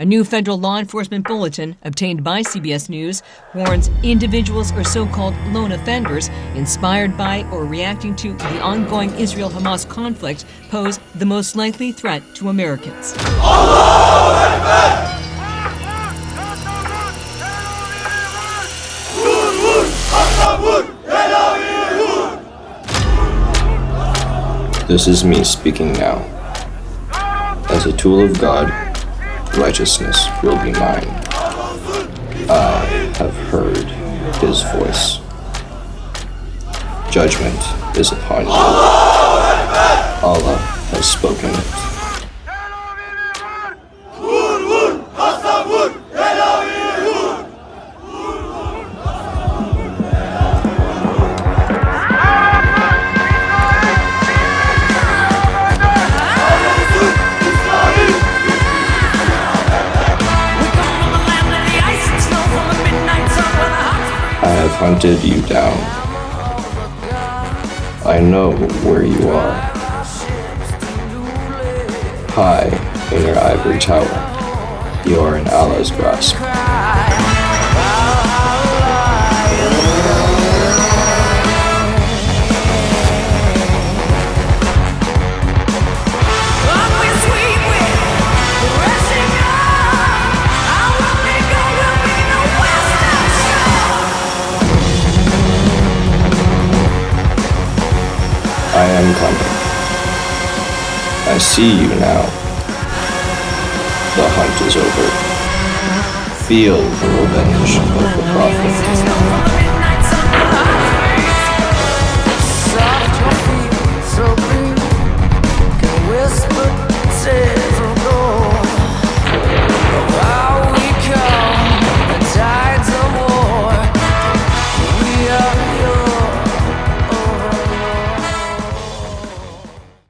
A new federal law enforcement bulletin obtained by CBS News warns individuals or so-called lone offenders inspired by or reacting to the ongoing Israel-Hamas conflict pose the most likely threat to Americans. This is me speaking now. As a tool of God, righteousness will be mine. I have heard his voice. Judgment is upon you. Allah has spoken it. I have hunted you down. I know where you are. High in your ivory tower, you are in Allah's grasp. I am coming. I see you now. The hunt is over. Feel the revenge of the prophet.